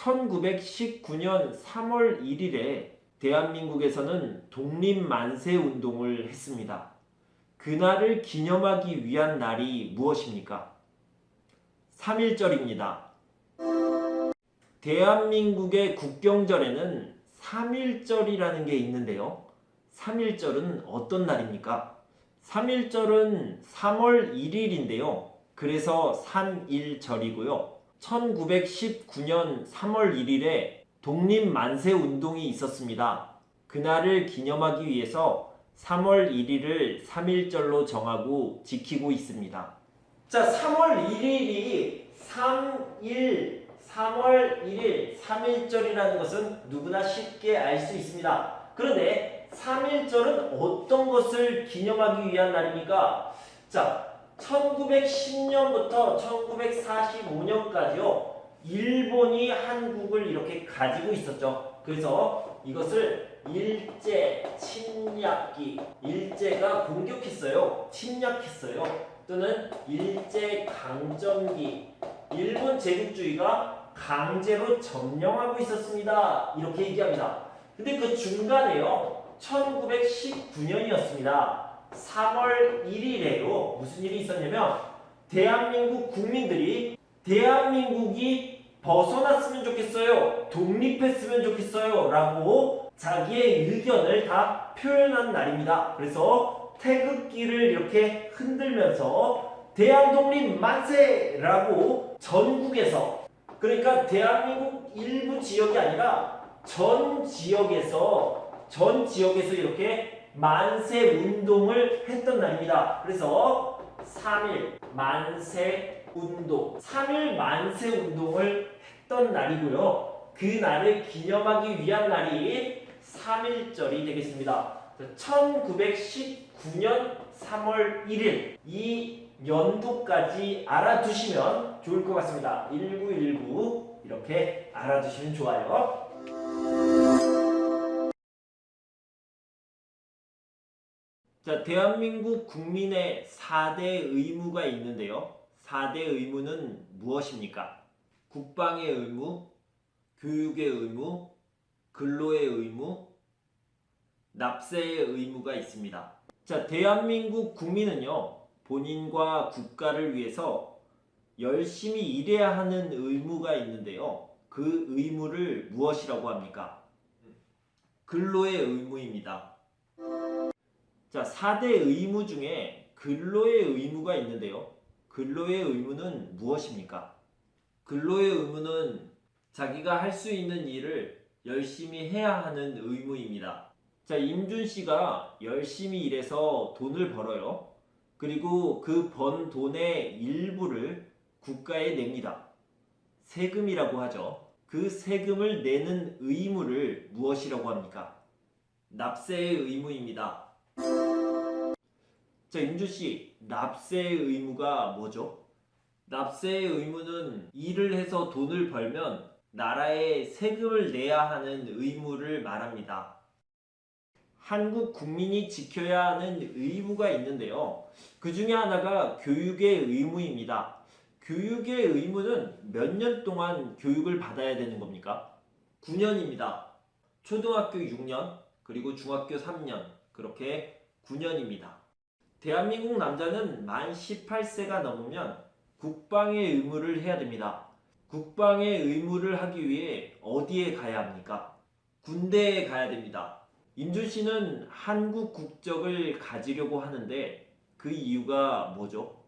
1919년 3월 1일에 대한민국에서는 독립만세 운동을 했습니다. 그날을 기념하기 위한 날이 무엇입니까? 3.1절입니다. 대한민국의 국경절에는 3.1절이라는 게 있는데요. 3.1절은 어떤 날입니까? 3.1절은 3월 1일인데요. 그래서 3.1절이고요. 1919년 3월 1일에 독립만세 운동이 있었습니다. 그날을 기념하기 위해서 3월 1일을 3.1절로 정하고 지키고 있습니다. 자, 3월 1일이 3월 1일 3.1절이라는 것은 누구나 쉽게 알 수 있습니다. 그런데 3.1절은 어떤 것을 기념하기 위한 날입니까? 자, 1910년부터 1945년까지요. 일본이 한국을 이렇게 가지고 있었죠. 그래서 이것을 일제 침략기, 일제가 공격했어요. 침략했어요. 또는 일제 강점기, 일본 제국주의가 강제로 점령하고 있었습니다. 이렇게 얘기합니다. 근데 그 중간에요. 1919년이었습니다. 3월 1일에요. 무슨 일이 있었냐면 대한민국 국민들이 대한민국이 벗어났으면 좋겠어요. 독립했으면 좋겠어요. 라고 자기의 의견을 다 표현한 날입니다. 그래서 태극기를 이렇게 흔들면서 대한독립 만세라고 전국에서, 그러니까 대한민국 일부 지역이 아니라 전 지역에서 이렇게 만세 운동을 했던 날입니다. 그래서 3.1 만세 운동, 3.1 만세 운동을 했던 날이고요. 그 날을 기념하기 위한 날이 3.1절이 되겠습니다. 1919년 3월 1일 이 연도까지 알아두시면 좋을 것 같습니다. 1919 이렇게 알아두시면 좋아요. 자, 대한민국 국민의 4대 의무가 있는데요. 4대 의무는 무엇입니까? 국방의 의무, 교육의 의무, 근로의 의무, 납세의 의무가 있습니다. 자, 대한민국 국민은요, 본인과 국가를 위해서 열심히 일해야 하는 의무가 있는데요. 그 의무를 무엇이라고 합니까? 근로의 의무입니다. 자, 4대 의무 중에 근로의 의무가 있는데요. 근로의 의무는 무엇입니까? 근로의 의무는 자기가 할 수 있는 일을 열심히 해야 하는 의무입니다. 자, 임준 씨가 열심히 일해서 돈을 벌어요. 그리고 그 번 돈의 일부를 국가에 냅니다. 세금이라고 하죠. 그 세금을 내는 의무를 무엇이라고 합니까? 납세의 의무입니다. 자, 임주씨, 납세의 의무가 뭐죠? 납세의 의무는 일을 해서 돈을 벌면 나라에 세금을 내야 하는 의무를 말합니다. 한국 국민이 지켜야 하는 의무가 있는데요. 그 중에 하나가 교육의 의무입니다. 교육의 의무는 몇 년 동안 교육을 받아야 되는 겁니까? 9년입니다. 초등학교 6년, 그리고 중학교 3년, 그렇게 9년입니다. 대한민국 남자는 만 18세가 넘으면 국방의 의무를 해야 됩니다. 국방의 의무를 하기 위해 어디에 가야 합니까? 군대에 가야 됩니다. 임준 씨는 한국 국적을 가지려고 하는데 그 이유가 뭐죠?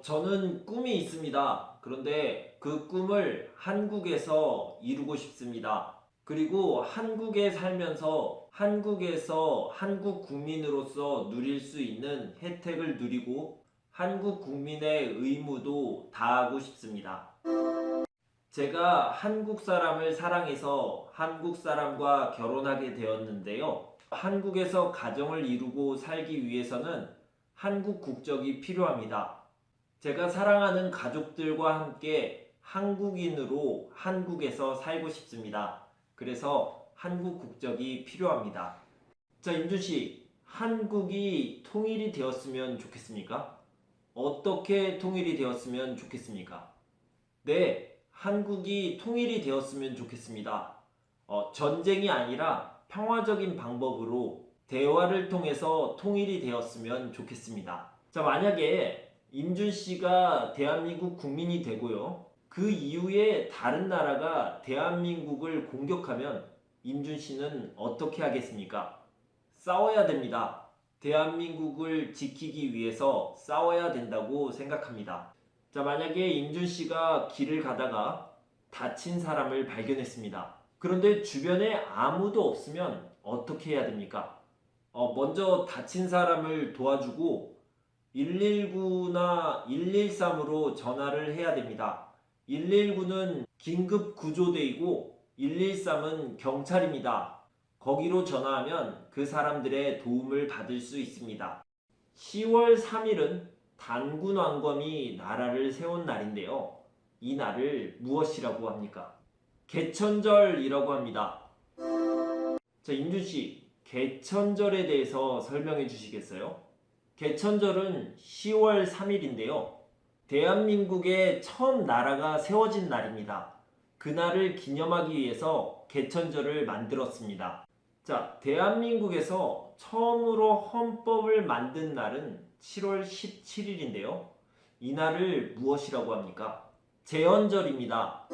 저는 꿈이 있습니다. 그런데 그 꿈을 한국에서 이루고 싶습니다. 그리고 한국에 살면서 한국에서 한국 국민으로서 누릴 수 있는 혜택을 누리고 한국 국민의 의무도 다하고 싶습니다. 제가 한국 사람을 사랑해서 한국 사람과 결혼하게 되었는데요. 한국에서 가정을 이루고 살기 위해서는 한국 국적이 필요합니다. 제가 사랑하는 가족들과 함께 한국인으로 한국에서 살고 싶습니다. 그래서 한국 국적이 필요합니다. 자, 임준씨, 한국이 통일이 되었으면 좋겠습니까? 어떻게 통일이 되었으면 좋겠습니까? 네, 한국이 통일이 되었으면 좋겠습니다. 전쟁이 아니라 평화적인 방법으로 대화를 통해서 통일이 되었으면 좋겠습니다. 자, 만약에 임준 씨가 대한민국 국민이 되고요. 그 이후에 다른 나라가 대한민국을 공격하면 임준 씨는 어떻게 하겠습니까? 싸워야 됩니다. 대한민국을 지키기 위해서 싸워야 된다고 생각합니다. 자, 만약에 임준 씨가 길을 가다가 다친 사람을 발견했습니다. 그런데 주변에 아무도 없으면 어떻게 해야 됩니까? 먼저 다친 사람을 도와주고 119나 113으로 전화를 해야 됩니다. 119는 긴급 구조대이고 113은 경찰입니다. 거기로 전화하면 그 사람들의 도움을 받을 수 있습니다. 10월 3일은 단군왕검이 나라를 세운 날인데요. 이 날을 무엇이라고 합니까? 개천절이라고 합니다. 자, 임준씨, 개천절에 대해서 설명해 주시겠어요? 개천절은 10월 3일인데요. 대한민국의 처음 나라가 세워진 날입니다. 그날을 기념하기 위해서 개천절을 만들었습니다. 자, 대한민국에서 처음으로 헌법을 만든 날은 7월 17일인데요. 이 날을 무엇이라고 합니까? 제헌절입니다.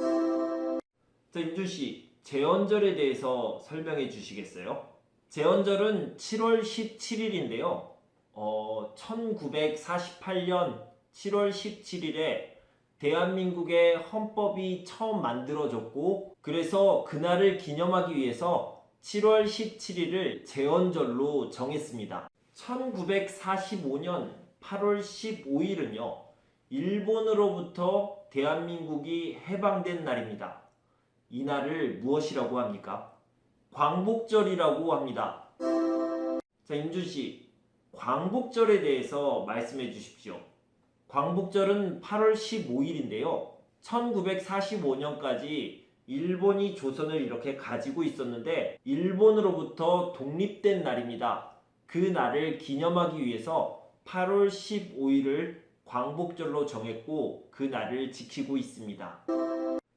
자, 임준씨, 제헌절에 대해서 설명해 주시겠어요? 제헌절은 7월 17일인데요. 1948년 7월 17일에 대한민국의 헌법이 처음 만들어졌고, 그래서 그날을 기념하기 위해서 7월 17일을 제헌절로 정했습니다. 1945년 8월 15일은요, 일본으로부터 대한민국이 해방된 날입니다. 이 날을 무엇이라고 합니까? 광복절이라고 합니다. 자, 임준씨, 광복절에 대해서 말씀해 주십시오. 광복절은 8월 15일인데요. 1945년까지 일본이 조선을 이렇게 가지고 있었는데 일본으로부터 독립된 날입니다. 그 날을 기념하기 위해서 8월 15일을 광복절로 정했고 그 날을 지키고 있습니다.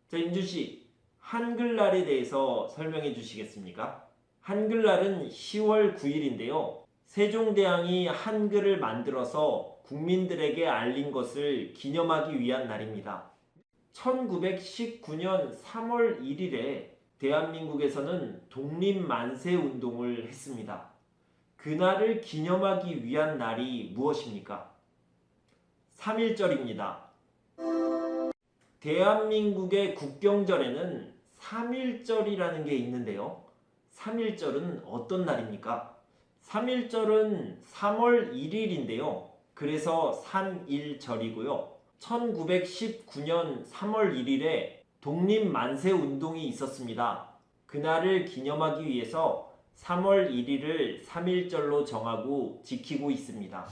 자, 임준씨, 한글날에 대해서 설명해 주시겠습니까? 한글날은 10월 9일인데요. 세종대왕이 한글을 만들어서 국민들에게 알린 것을 기념하기 위한 날입니다. 1919년 3월 1일에 대한민국에서는 독립만세 운동을 했습니다. 그날을 기념하기 위한 날이 무엇입니까? 3.1절입니다. 대한민국의 국경절에는 3.1절이라는 게 있는데요. 3.1절은 어떤 날입니까? 3.1절은 3월 1일인데요. 그래서 3.1절이고요. 1919년 3월 1일에 독립만세 운동이 있었습니다. 그날을 기념하기 위해서 3월 1일을 3.1절로 정하고 지키고 있습니다.